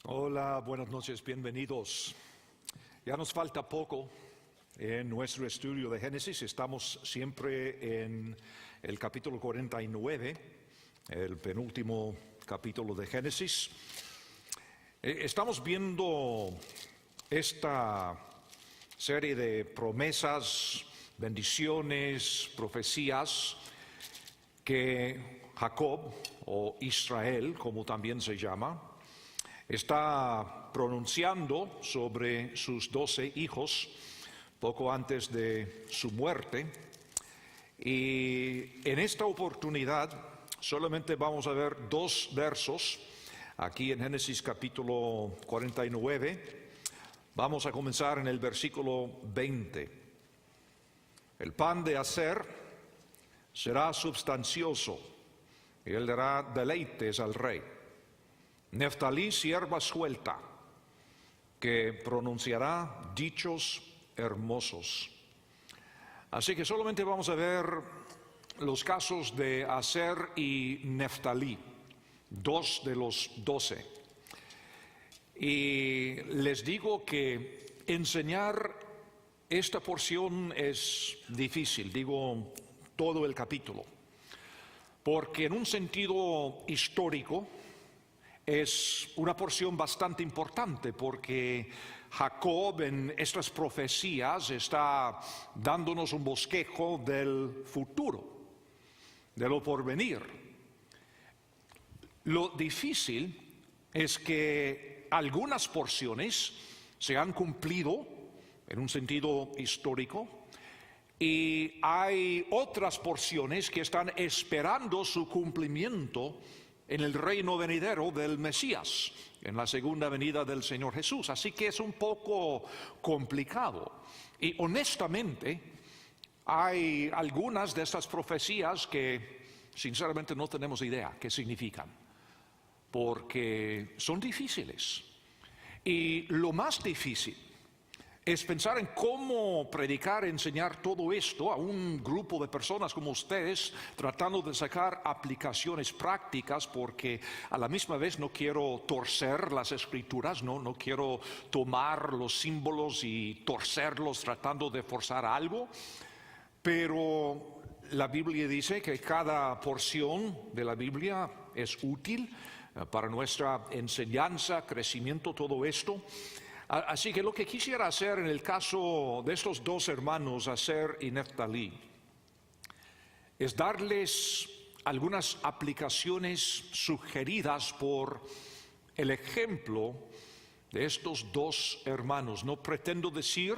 Hola, buenas noches, bienvenidos. Ya nos falta poco en nuestro estudio de Génesis. Estamos siempre en el capítulo 49, el penúltimo capítulo de Génesis. Estamos viendo esta serie de promesas, bendiciones, profecías que Jacob, o Israel, como también se llama, está pronunciando sobre sus 12 hijos poco antes de su muerte. Y en esta oportunidad solamente vamos a ver dos versos aquí en Génesis capítulo 49. Vamos a comenzar en el versículo 20. El pan de Aser será substancioso y él dará deleites al rey. Neftalí, sierva suelta, que pronunciará dichos hermosos. Así que solamente vamos a ver los casos de Aser y Neftalí, dos de los 12. Y les digo que enseñar esta porción es difícil, digo todo el capítulo, porque en un sentido histórico es una porción bastante importante, porque Jacob en estas profecías está dándonos un bosquejo del futuro, de lo porvenir. Lo difícil es que algunas porciones se han cumplido en un sentido histórico y hay otras porciones que están esperando su cumplimiento en el reino venidero del Mesías, en la segunda venida del Señor Jesús. Así que es un poco complicado. Y honestamente, hay algunas de estas profecías que sinceramente no tenemos idea qué significan, porque son difíciles. Y lo más difícil es pensar en cómo predicar, enseñar todo esto a un grupo de personas como ustedes, tratando de sacar aplicaciones prácticas, porque a la misma vez no quiero torcer las escrituras, no quiero tomar los símbolos y torcerlos tratando de forzar algo, pero la Biblia dice que cada porción de la Biblia es útil para nuestra enseñanza, crecimiento, todo esto. Así que lo que quisiera hacer en el caso de estos dos hermanos, Aser y Neftalí, es darles algunas aplicaciones sugeridas por el ejemplo de estos dos hermanos. No pretendo decir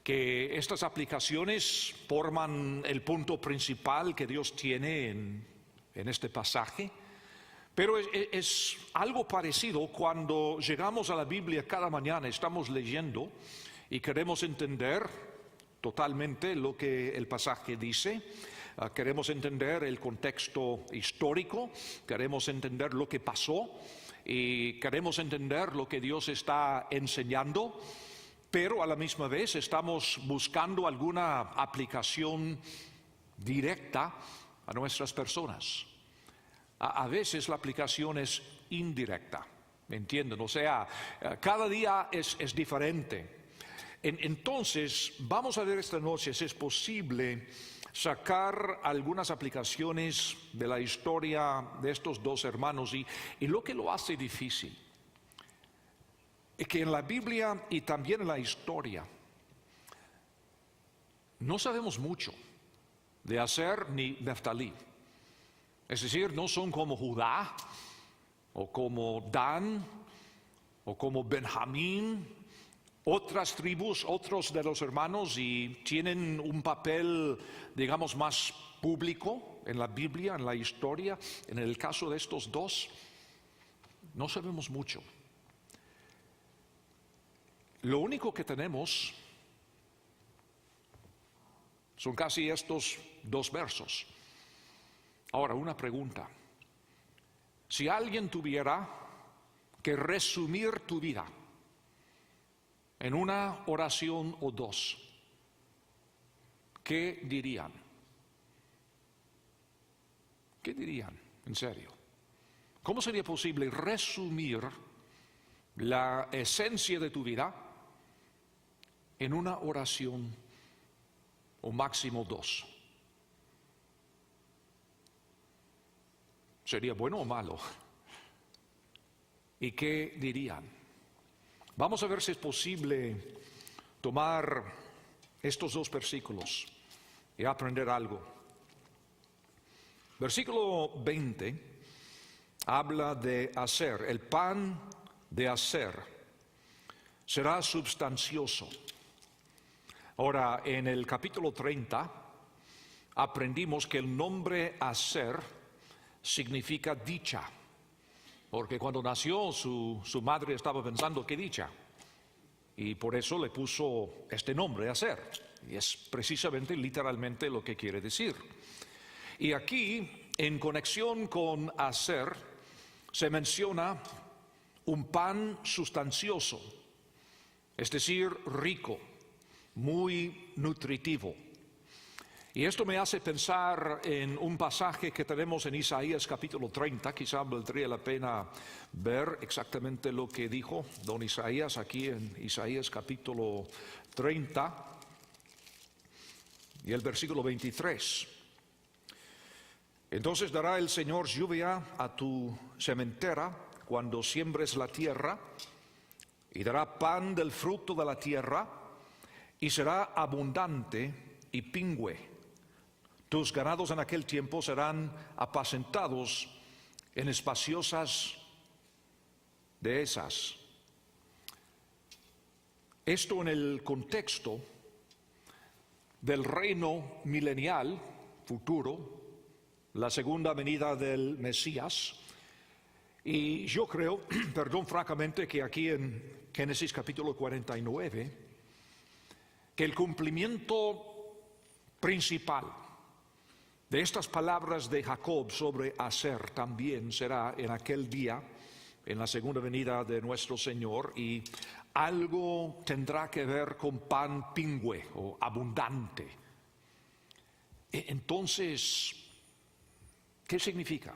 que estas aplicaciones forman el punto principal que Dios tiene en este pasaje, pero es algo parecido cuando llegamos a la Biblia cada mañana, estamos leyendo y queremos entender totalmente lo que el pasaje dice, queremos entender el contexto histórico, queremos entender lo que pasó y queremos entender lo que Dios está enseñando, pero a la misma vez estamos buscando alguna aplicación directa a nuestras personas. A veces la aplicación es indirecta, ¿me entienden? O sea, cada día es diferente. Entonces, vamos a ver esta noche si es posible sacar algunas aplicaciones de la historia de estos dos hermanos y lo que lo hace difícil es que en la Biblia y también en la historia no sabemos mucho de Aser ni Neftalí. Es decir, no son como Judá, o como Dan, o como Benjamín, otras tribus, otros de los hermanos, y tienen un papel, digamos, más público en la Biblia, en la historia. En el caso de estos dos, no sabemos mucho. Lo único que tenemos son casi estos dos versos. Ahora, una pregunta. Si alguien tuviera que resumir tu vida en una oración o dos, ¿qué dirían? ¿Qué dirían? En serio. ¿Cómo sería posible resumir la esencia de tu vida en una oración o máximo 2. ¿Sería bueno o malo? ¿Y qué dirían? Vamos a ver si es posible tomar estos 2 versículos y aprender algo. Versículo 20 habla de hacer. El pan de hacer será substancioso. Ahora, en el capítulo 30 aprendimos que el nombre hacer significa dicha, porque cuando nació su madre estaba pensando qué dicha, y por eso le puso este nombre hacer, y es precisamente literalmente lo que quiere decir. Y aquí, en conexión con hacer, se menciona un pan sustancioso, es decir, rico, muy nutritivo. Y esto me hace pensar en un pasaje que tenemos en Isaías capítulo 30, quizá valdría la pena ver exactamente lo que dijo don Isaías aquí en Isaías capítulo 30 y el versículo 23. Entonces dará el Señor lluvia a tu sementera cuando siembres la tierra, y dará pan del fruto de la tierra, y será abundante y pingüe. Tus ganados en aquel tiempo serán apacentados en espaciosas dehesas. Esto en el contexto del reino milenial futuro, la segunda venida del Mesías. Y yo creo, perdón, francamente, que aquí en Génesis capítulo 49, que el cumplimiento principal de estas palabras de Jacob sobre hacer también será en aquel día, en la segunda venida de nuestro Señor, y algo tendrá que ver con pan pingüe o abundante. Entonces, ¿qué significa?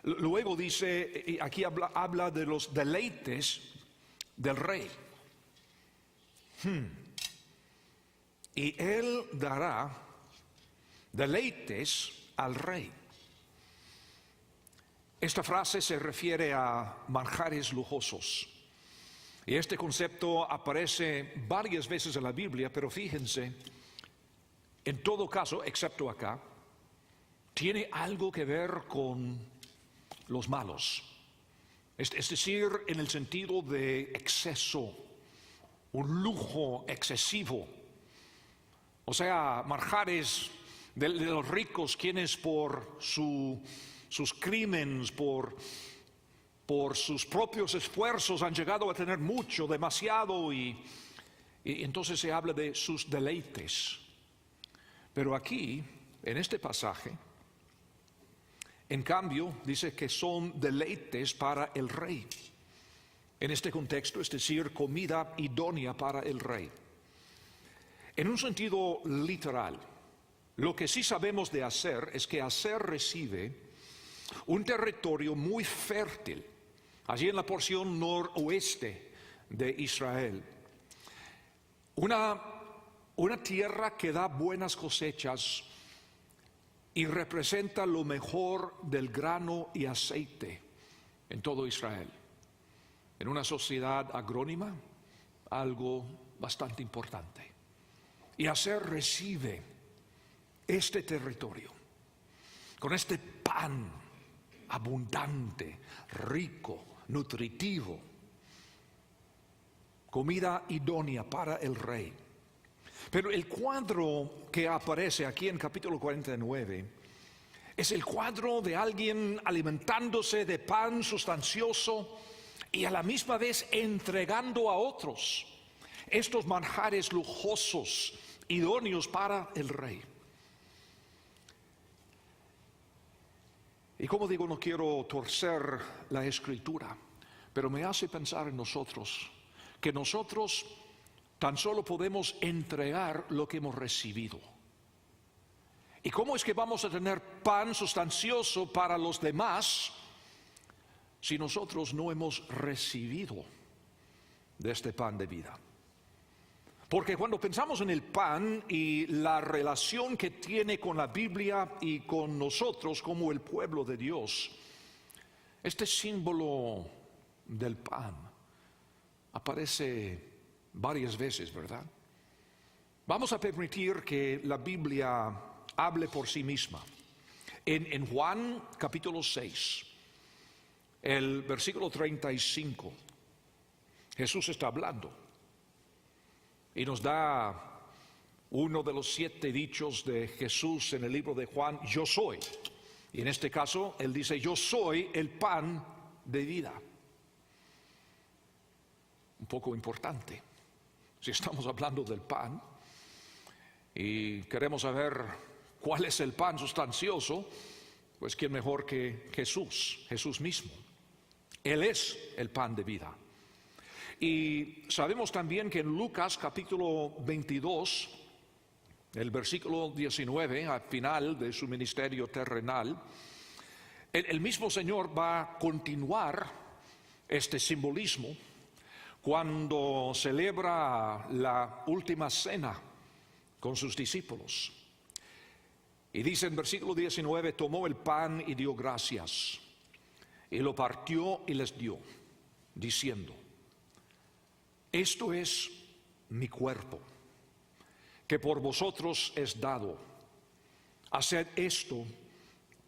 Luego dice, aquí habla de los deleites del rey. Y él dará deleites al rey. Esta frase se refiere a manjares lujosos. Y este concepto aparece varias veces en la Biblia, pero fíjense, en todo caso, excepto acá, tiene algo que ver con los malos. Es decir, en el sentido de exceso, un lujo excesivo. O sea, manjares de los ricos, quienes por sus crímenes, por sus propios esfuerzos han llegado a tener mucho, demasiado, y entonces se habla de sus deleites. Pero aquí, en este pasaje, en cambio, dice que son deleites para el rey. En este contexto, es decir, comida idónea para el rey. En un sentido literal, lo que sí sabemos de Aser es que Aser recibe un territorio muy fértil, allí en la porción noroeste de Israel. Una tierra que da buenas cosechas y representa lo mejor del grano y aceite en todo Israel. En una sociedad agrónima, algo bastante importante. Y Aser recibe este territorio con este pan abundante, rico, nutritivo, comida idónea para el rey. Pero el cuadro que aparece aquí en capítulo 49 es el cuadro de alguien alimentándose de pan sustancioso y a la misma vez entregando a otros estos manjares lujosos, idóneos para el rey. Y como digo, no quiero torcer la escritura, pero me hace pensar en nosotros, que nosotros tan solo podemos entregar lo que hemos recibido. ¿Y cómo es que vamos a tener pan sustancioso para los demás si nosotros no hemos recibido de este pan de vida. Porque cuando pensamos en el pan y la relación que tiene con la Biblia y con nosotros como el pueblo de Dios, este símbolo del pan aparece varias veces, ¿verdad? Vamos a permitir que la Biblia hable por sí misma. En Juan capítulo 6, el versículo 35, Jesús está hablando y nos da uno de los 7 dichos de Jesús en el libro de Juan: yo soy. Y en este caso él dice: yo soy el pan de vida. Un poco importante. Si estamos hablando del pan y queremos saber cuál es el pan sustancioso, pues quién mejor que Jesús mismo. Él es el pan de vida. Y sabemos también que en Lucas capítulo 22, el versículo 19, al final de su ministerio terrenal, el mismo Señor va a continuar este simbolismo cuando celebra la última cena con sus discípulos. Y dice en versículo 19: tomó el pan y dio gracias, y lo partió y les dio, diciendo: esto es mi cuerpo, que por vosotros es dado. Haced esto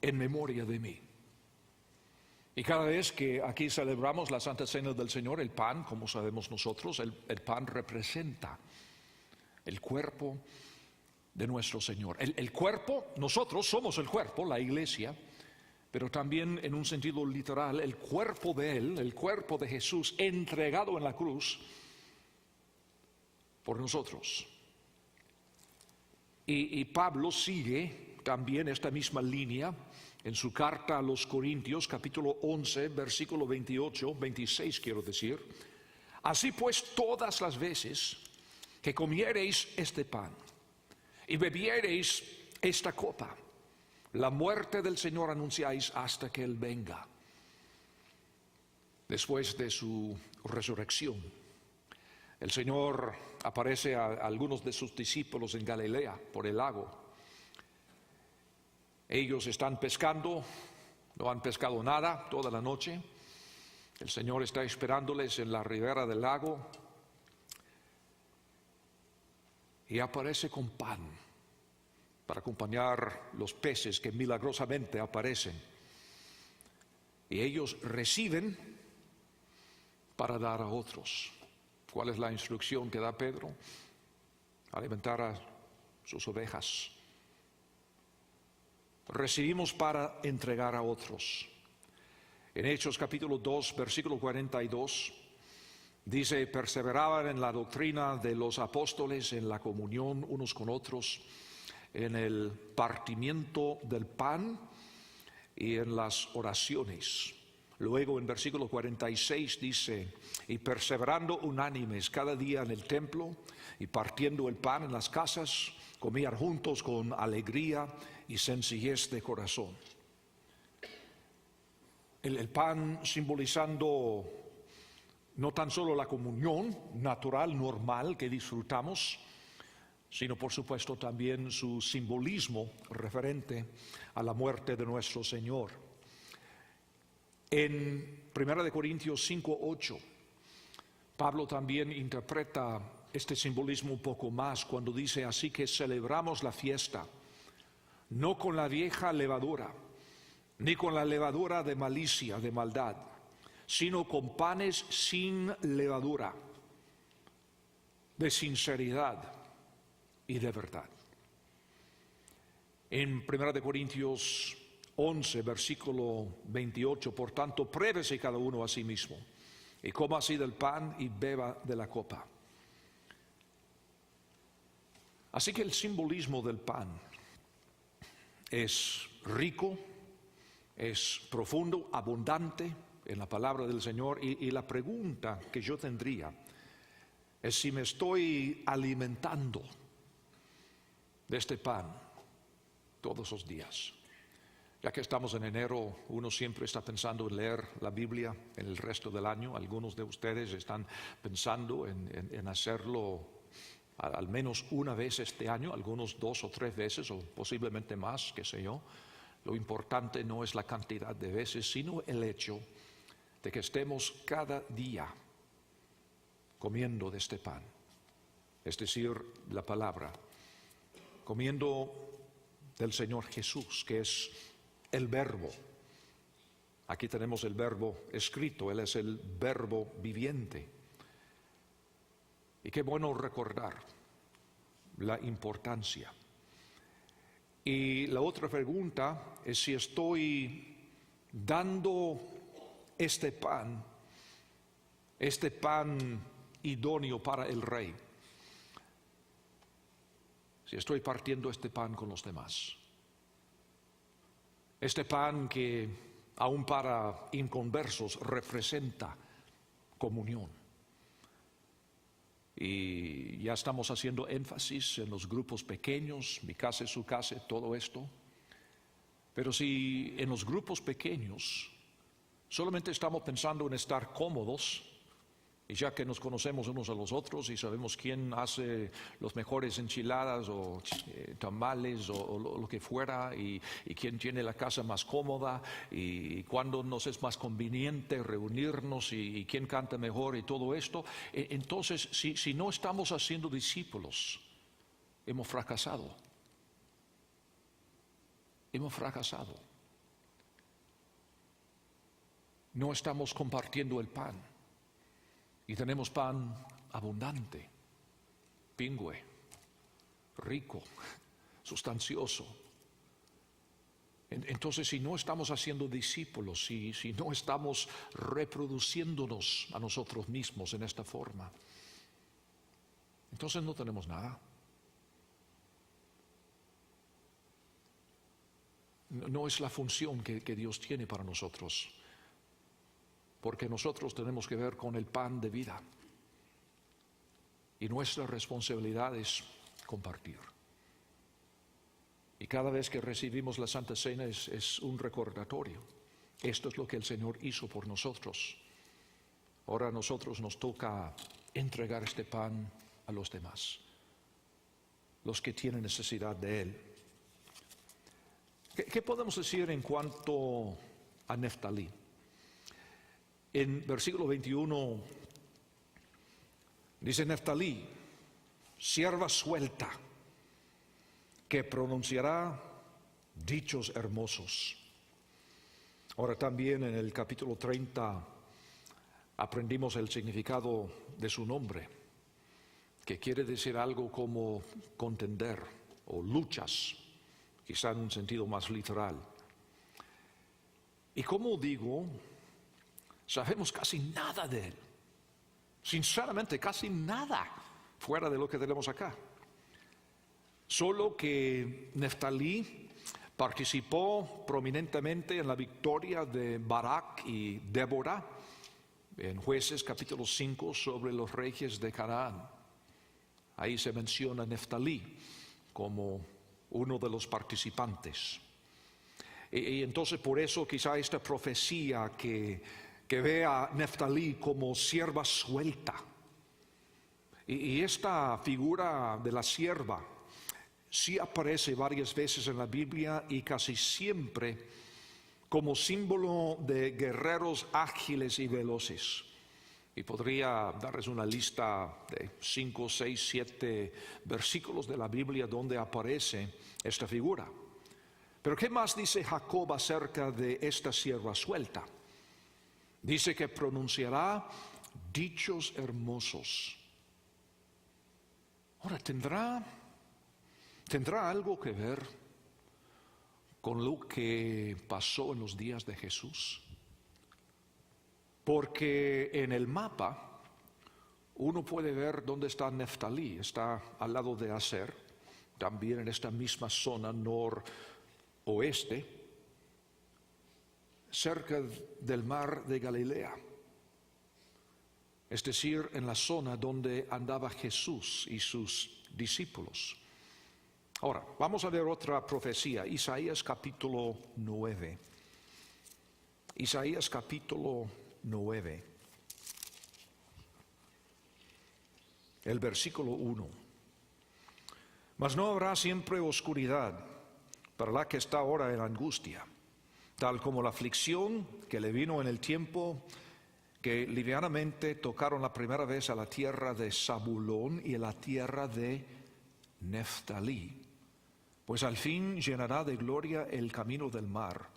en memoria de mí. Y cada vez que aquí celebramos la Santa Cena del Señor, el pan, como sabemos nosotros, el pan representa el cuerpo de nuestro Señor. El cuerpo, nosotros somos el cuerpo, la iglesia, pero también en un sentido literal, el cuerpo de Él, el cuerpo de Jesús entregado en la cruz por nosotros. Y Pablo sigue también esta misma línea en su carta a los Corintios, capítulo 11, versículo 28, 26 quiero decir: así pues, todas las veces que comiereis este pan y bebiereis esta copa, la muerte del Señor anunciáis hasta que Él venga. Después de su resurrección, el Señor aparece a algunos de sus discípulos en Galilea, por el lago. Ellos están pescando, no han pescado nada toda la noche. El Señor está esperándoles en la ribera del lago y aparece con pan para acompañar los peces que milagrosamente aparecen. Y ellos reciben para dar a otros. ¿Cuál es la instrucción que da Pedro? Alimentar a sus ovejas. Recibimos para entregar a otros. En Hechos capítulo 2, versículo 42, dice: perseveraban en la doctrina de los apóstoles, en la comunión unos con otros, en el partimiento del pan y en las oraciones. Luego en versículo 46 dice: y perseverando unánimes cada día en el templo y partiendo el pan en las casas, comían juntos con alegría y sencillez de corazón. El pan simbolizando no tan solo la comunión natural, normal que disfrutamos, sino por supuesto también su simbolismo referente a la muerte de nuestro Señor. En 1 Corintios 5:8, Pablo también interpreta este simbolismo un poco más cuando dice: así que celebramos la fiesta, no con la vieja levadura, ni con la levadura de malicia, de maldad, sino con panes sin levadura, de sinceridad y de verdad. En 1 Corintios 11, versículo 28, por tanto, pruébese cada uno a sí mismo, y coma así del pan y beba de la copa. Así que el simbolismo del pan es rico, es profundo, abundante en la palabra del Señor, y la pregunta que yo tendría es si me estoy alimentando de este pan todos los días. Ya que estamos en enero, uno siempre está pensando en leer la Biblia en el resto del año. Algunos de ustedes están pensando en hacerlo al menos una vez este año, algunos 2 o 3 veces o posiblemente más, qué sé yo. Lo importante no es la cantidad de veces, sino el hecho de que estemos cada día comiendo de este pan, es decir, la palabra, comiendo del Señor Jesús, que es el verbo. Aquí tenemos el verbo escrito, Él es el verbo viviente. Y qué bueno recordar la importancia. Y la otra pregunta es si estoy dando este pan idóneo para el Rey. Si estoy partiendo este pan con los demás. Este pan que aún para inconversos representa comunión. Y ya estamos haciendo énfasis en los grupos pequeños, mi casa es su casa, todo esto. Pero si en los grupos pequeños solamente estamos pensando en estar cómodos, y ya que nos conocemos unos a los otros y sabemos quién hace los mejores enchiladas o tamales o lo que fuera y quién tiene la casa más cómoda y cuándo nos es más conveniente reunirnos y quién canta mejor y todo esto, entonces si no estamos haciendo discípulos, hemos fracasado. Hemos fracasado. No estamos compartiendo el pan. Y tenemos pan abundante, pingüe, rico, sustancioso. Entonces, si no estamos haciendo discípulos, si no estamos reproduciéndonos a nosotros mismos en esta forma, entonces no tenemos nada. No es la función que Dios tiene para nosotros. Porque nosotros tenemos que ver con el pan de vida. Y nuestra responsabilidad es compartir. Y cada vez que recibimos la Santa Cena es un recordatorio. Esto es lo que el Señor hizo por nosotros. Ahora a nosotros nos toca entregar este pan a los demás, los que tienen necesidad de él. ¿Qué podemos decir en cuanto a Neftalí? En versículo 21 dice: Neftalí, sierva suelta, que pronunciará dichos hermosos. Ahora también en el capítulo 30 aprendimos el significado de su nombre, que quiere decir algo como contender o luchas, quizá en un sentido más literal. Y como digo, sabemos casi nada de él. Sinceramente, casi nada fuera de lo que tenemos acá. Solo que Neftalí participó prominentemente en la victoria de Barak y Débora en Jueces capítulo 5 sobre los reyes de Canaán. Ahí se menciona Neftalí como uno de los participantes. Y entonces por eso quizá esta profecía que ve a Neftalí como sierva suelta. Y esta figura de la sierva sí aparece varias veces en la Biblia y casi siempre como símbolo de guerreros ágiles y veloces. Y podría darles una lista de 5, 6, 7 versículos de la Biblia donde aparece esta figura. Pero ¿qué más dice Jacob acerca de esta sierva suelta? Dice que pronunciará dichos hermosos. Ahora, ¿tendrá algo que ver con lo que pasó en los días de Jesús? Porque en el mapa uno puede ver dónde está Neftalí, está al lado de Aser, también en esta misma zona noroeste, cerca del mar de Galilea, es decir, en la zona donde andaba Jesús y sus discípulos. Ahora, vamos a ver otra profecía, Isaías capítulo 9. Isaías capítulo 9, el versículo 1. Mas no habrá siempre oscuridad para la que está ahora en angustia, tal como la aflicción que le vino en el tiempo que livianamente tocaron la primera vez a la tierra de Zabulón y a la tierra de Neftalí. Pues al fin llenará de gloria el camino del mar,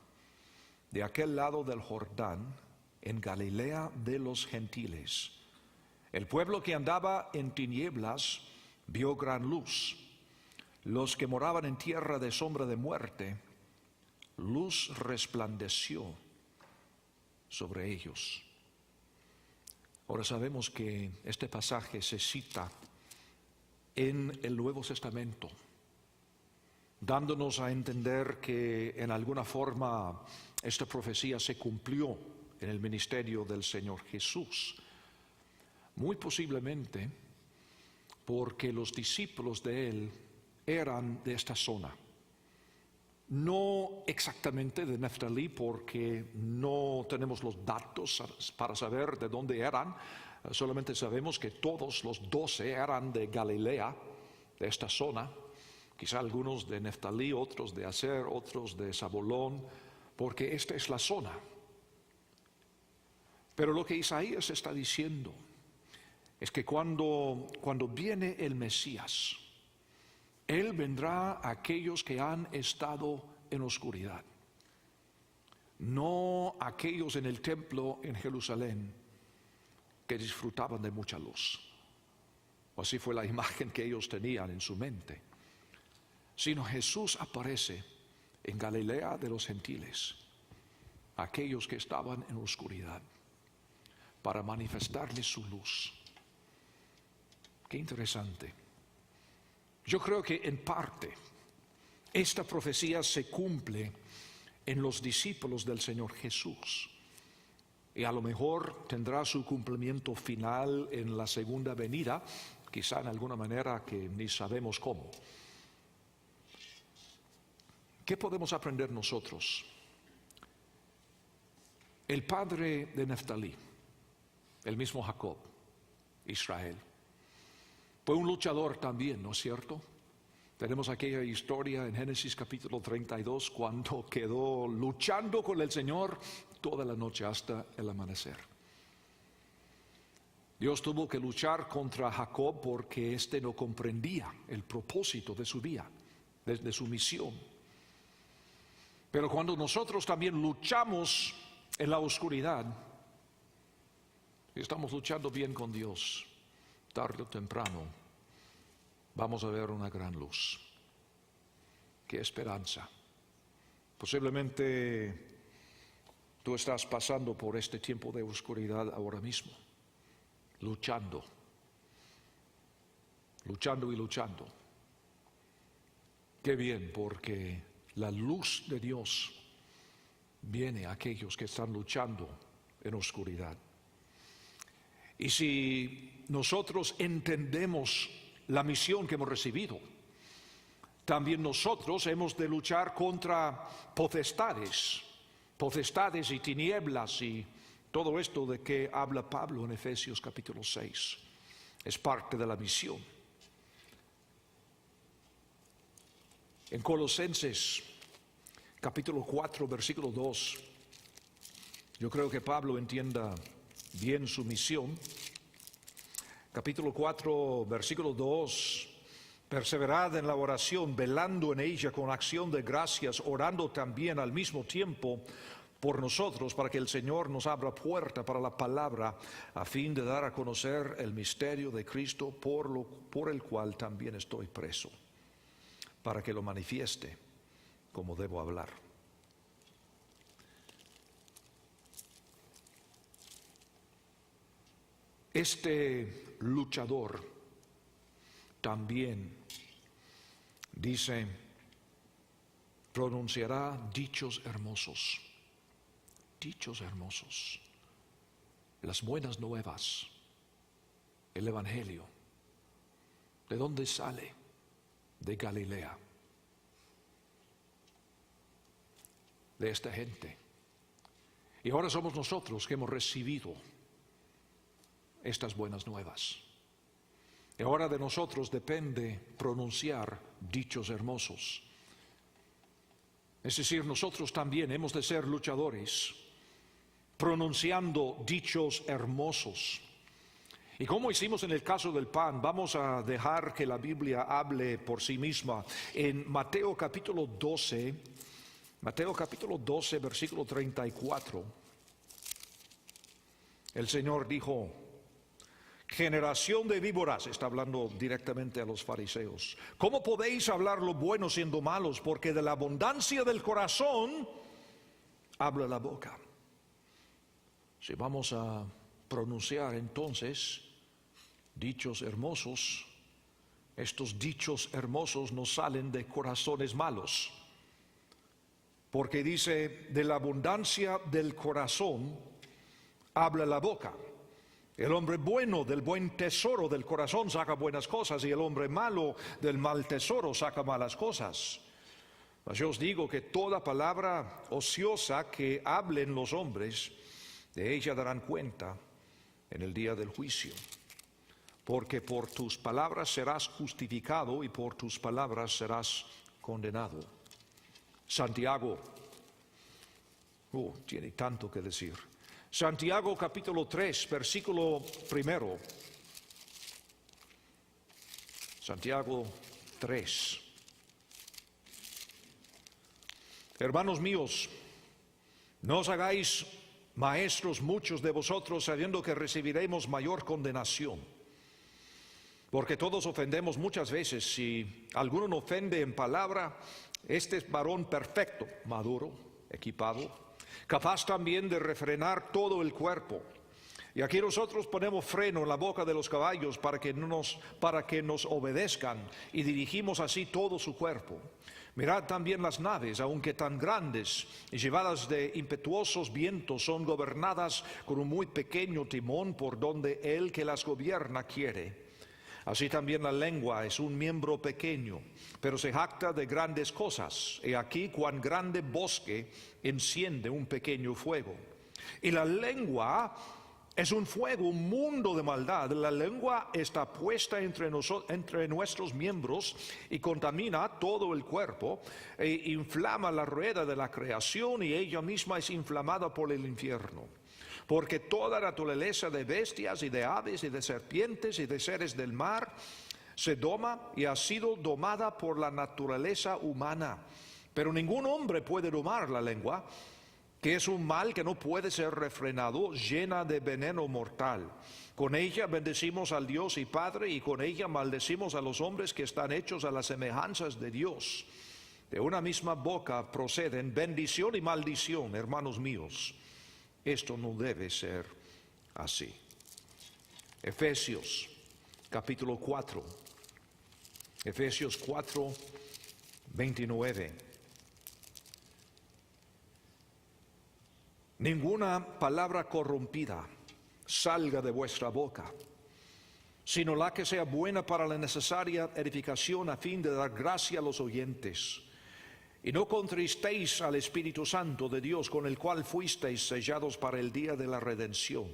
de aquel lado del Jordán, en Galilea de los gentiles. El pueblo que andaba en tinieblas vio gran luz. Los que moraban en tierra de sombra de muerte, luz resplandeció sobre ellos. Ahora sabemos que este pasaje se cita en el Nuevo Testamento, dándonos a entender que en alguna forma esta profecía se cumplió en el ministerio del Señor Jesús. Muy posiblemente porque los discípulos de Él eran de esta zona. No exactamente de Neftalí, porque no tenemos los datos para saber de dónde eran. Solamente sabemos que todos los 12 eran de Galilea, de esta zona. Quizá algunos de Neftalí, otros de Aser, otros de Zabulón, porque esta es la zona. Pero lo que Isaías está diciendo es que cuando viene el Mesías, Él vendrá a aquellos que han estado en oscuridad, no a aquellos en el templo en Jerusalén que disfrutaban de mucha luz. Así fue la imagen que ellos tenían en su mente. Sino Jesús aparece en Galilea de los gentiles, aquellos que estaban en oscuridad, para manifestarles su luz. Qué interesante. Yo creo que en parte esta profecía se cumple en los discípulos del Señor Jesús, y a lo mejor tendrá su cumplimiento final en la segunda venida, quizá en alguna manera que ni sabemos cómo. ¿Qué podemos aprender nosotros? El padre de Neftalí, el mismo Jacob, Israel, fue un luchador también, ¿no es cierto? Tenemos aquella historia en Génesis capítulo 32, cuando quedó luchando con el Señor toda la noche hasta el amanecer. Dios tuvo que luchar contra Jacob porque éste no comprendía el propósito de su vida, de su misión. Pero cuando nosotros también luchamos en la oscuridad, y estamos luchando bien con Dios, tarde o temprano vamos a ver una gran luz. Qué esperanza. Posiblemente tú estás pasando por este tiempo de oscuridad ahora mismo, luchando y luchando. Qué bien, porque la luz de Dios viene a aquellos que están luchando en oscuridad. Y si nosotros entendemos la misión que hemos recibido, también nosotros hemos de luchar contra potestades y tinieblas y todo esto de que habla Pablo en Efesios capítulo 6. Es parte de la misión. En Colosenses capítulo 4, versículo 2, yo creo que Pablo entienda bien su misión. Capítulo 4, versículo 2, perseverad en la oración, velando en ella con acción de gracias, orando también al mismo tiempo por nosotros, para que el Señor nos abra puerta para la palabra, a fin de dar a conocer el misterio de Cristo, por el cual también estoy preso, para que lo manifieste como debo hablar. Este luchador también dice, pronunciará dichos hermosos, las buenas nuevas, el Evangelio. ¿De dónde sale? De Galilea, de esta gente. Y ahora somos nosotros que hemos recibido estas buenas nuevas. Y ahora de nosotros depende pronunciar dichos hermosos. Es decir, nosotros también hemos de ser luchadores, pronunciando dichos hermosos. Y como hicimos en el caso del pan, vamos a dejar que la Biblia hable por sí misma. En Mateo capítulo 12, versículo 34, el Señor dijo: generación de víboras, está hablando directamente a los fariseos, ¿cómo podéis hablar lo bueno siendo malos? Porque de la abundancia del corazón habla la boca. Si vamos a pronunciar entonces dichos hermosos, estos dichos hermosos nos salen de corazones malos. Porque dice, de la abundancia del corazón habla la boca. El hombre bueno del buen tesoro del corazón saca buenas cosas, y el hombre malo del mal tesoro saca malas cosas. Mas yo os digo que toda palabra ociosa que hablen los hombres, de ella darán cuenta en el día del juicio. Porque por tus palabras serás justificado y por tus palabras serás condenado. Santiago, tiene tanto que decir. Santiago capítulo 3, versículo 1. Santiago 3. Hermanos míos, no os hagáis maestros muchos de vosotros, sabiendo que recibiremos mayor condenación. Porque todos ofendemos muchas veces. Si alguno ofende en palabra, este es varón perfecto, maduro, equipado, capaz también de refrenar todo el cuerpo. Y aquí nosotros ponemos freno en la boca de los caballos para que nos obedezcan, y dirigimos así todo su cuerpo. Mirad también las naves, aunque tan grandes y llevadas de impetuosos vientos, son gobernadas con un muy pequeño timón por donde el que las gobierna quiere. Así también la lengua es un miembro pequeño, pero se jacta de grandes cosas. He aquí cuán grande bosque enciende un pequeño fuego. Y la lengua es un fuego, un mundo de maldad. La lengua está puesta entre nuestros miembros y contamina todo el cuerpo, e inflama la rueda de la creación, y ella misma es inflamada por el infierno. Porque toda naturaleza de bestias y de aves y de serpientes y de seres del mar se doma y ha sido domada por la naturaleza humana. Pero ningún hombre puede domar la lengua, que es un mal que no puede ser refrenado, llena de veneno mortal. Con ella bendecimos al Dios y Padre, y con ella maldecimos a los hombres que están hechos a las semejanzas de Dios. De una misma boca proceden bendición y maldición, hermanos míos. Esto no debe ser así. Efesios capítulo 4. Efesios 4, 29. Ninguna palabra corrompida salga de vuestra boca, sino la que sea buena para la necesaria edificación, a fin de dar gracia a los oyentes. Y no contristéis al Espíritu Santo de Dios, con el cual fuisteis sellados para el día de la redención.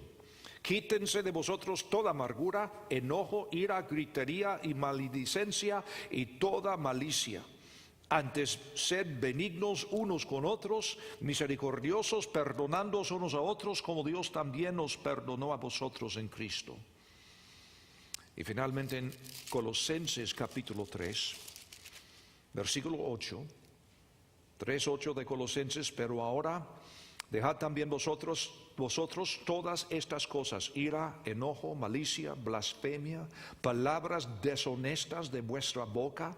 Quítense de vosotros toda amargura, enojo, ira, gritería y maledicencia y toda malicia. Antes, sed benignos unos con otros, misericordiosos, perdonándoos unos a otros, como Dios también os perdonó a vosotros en Cristo. Y finalmente en Colosenses capítulo 3, versículo 8. 3:8 de Colosenses: pero ahora dejad también vosotros todas estas cosas: ira, enojo, malicia, blasfemia, palabras deshonestas de vuestra boca.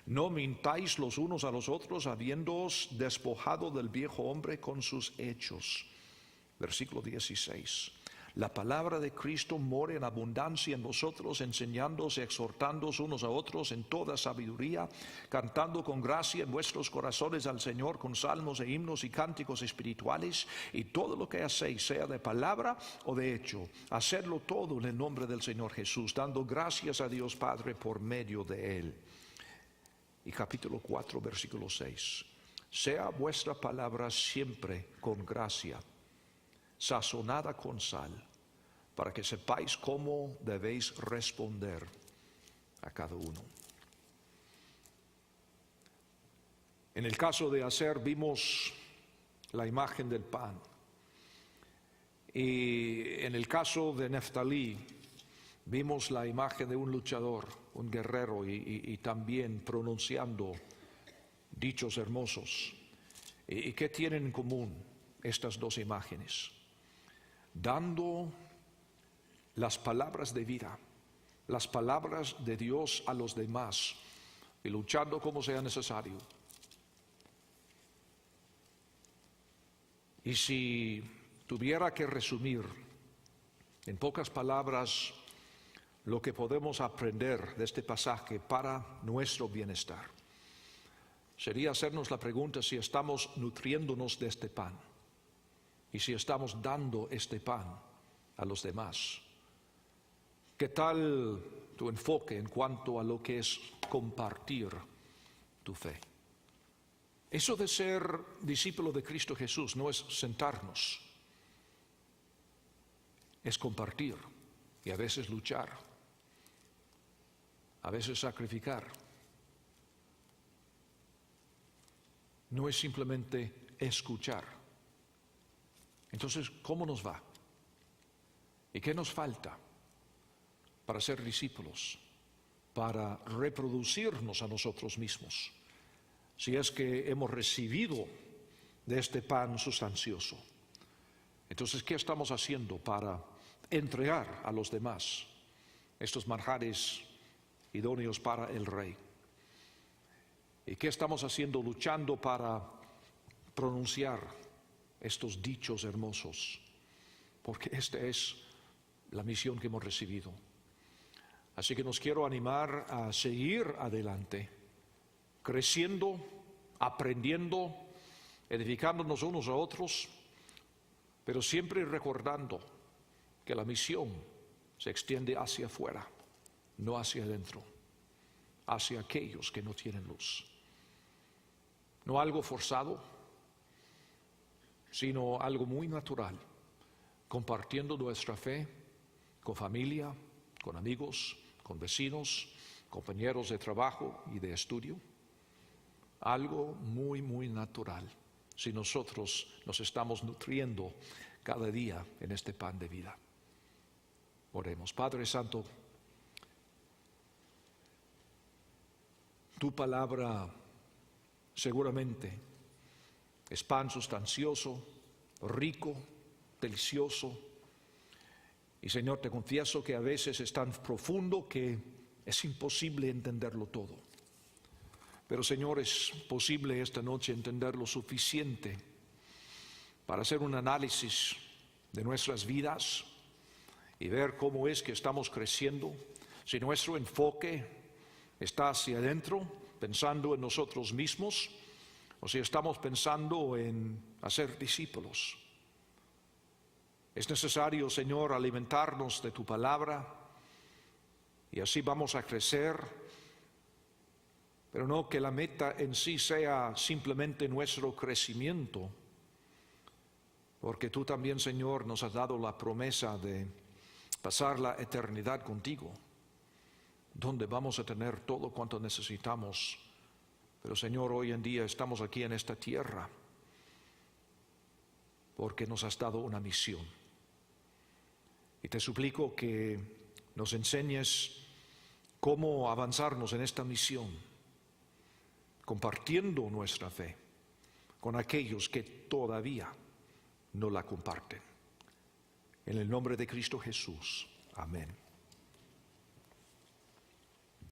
No mintáis los unos a los otros, habiéndoos despojado del viejo hombre con sus hechos. Versículo 16. La palabra de Cristo more en abundancia en vosotros, enseñándoos y exhortándoos unos a otros en toda sabiduría, cantando con gracia en vuestros corazones al Señor con salmos e himnos y cánticos espirituales. Y todo lo que hacéis, sea de palabra o de hecho, hacedlo todo en el nombre del Señor Jesús, dando gracias a Dios Padre por medio de Él. Y capítulo 4, versículo 6. sea vuestra palabra siempre con gracia, sazonada con sal, para que sepáis cómo debéis responder a cada uno. En el caso de Aser vimos la imagen del pan. Y en el caso de Neftalí vimos la imagen de un luchador, un guerrero y también pronunciando dichos hermosos. ¿Y qué tienen en común estas dos imágenes? Dando las palabras de vida, las palabras de Dios a los demás y luchando como sea necesario. Y si tuviera que resumir en pocas palabras lo que podemos aprender de este pasaje para nuestro bienestar, sería hacernos la pregunta si estamos nutriéndonos de este pan y si estamos dando este pan a los demás. ¿Qué tal tu enfoque en cuanto a lo que es compartir tu fe? Eso de ser discípulo de Cristo Jesús no es sentarnos, es compartir y a veces luchar, a veces sacrificar. No es simplemente escuchar. Entonces, ¿cómo nos va? ¿Y qué nos falta para ser discípulos? Para reproducirnos a nosotros mismos, si es que hemos recibido de este pan sustancioso. Entonces, ¿qué estamos haciendo para entregar a los demás estos manjares idóneos para el Rey? ¿Y qué estamos haciendo luchando para pronunciar estos dichos hermosos? Porque esta es la misión que hemos recibido. Así que nos quiero animar a seguir adelante, creciendo, aprendiendo, edificándonos unos a otros, pero siempre recordando que la misión se extiende hacia afuera, no hacia adentro, hacia aquellos que no tienen luz. No algo forzado, sino algo muy natural, compartiendo nuestra fe con familia, con amigos, con vecinos, compañeros de trabajo y de estudio. Algo muy, muy natural, si nosotros nos estamos nutriendo cada día en este pan de vida. Oremos. Padre Santo, tu palabra seguramente es pan sustancioso, rico, delicioso. Y Señor, te confieso que a veces es tan profundo que es imposible entenderlo todo. Pero Señor, es posible esta noche entender lo suficiente para hacer un análisis de nuestras vidas y ver cómo es que estamos creciendo, si nuestro enfoque está hacia adentro, pensando en nosotros mismos, o si estamos pensando en hacer discípulos. Es necesario, Señor, alimentarnos de tu palabra y así vamos a crecer, pero no que la meta en sí sea simplemente nuestro crecimiento, porque tú también, Señor, nos has dado la promesa de pasar la eternidad contigo, donde vamos a tener todo cuanto necesitamos. Pero Señor, hoy en día estamos aquí en esta tierra porque nos has dado una misión. Y te suplico que nos enseñes cómo avanzarnos en esta misión, compartiendo nuestra fe con aquellos que todavía no la comparten. En el nombre de Cristo Jesús. Amén.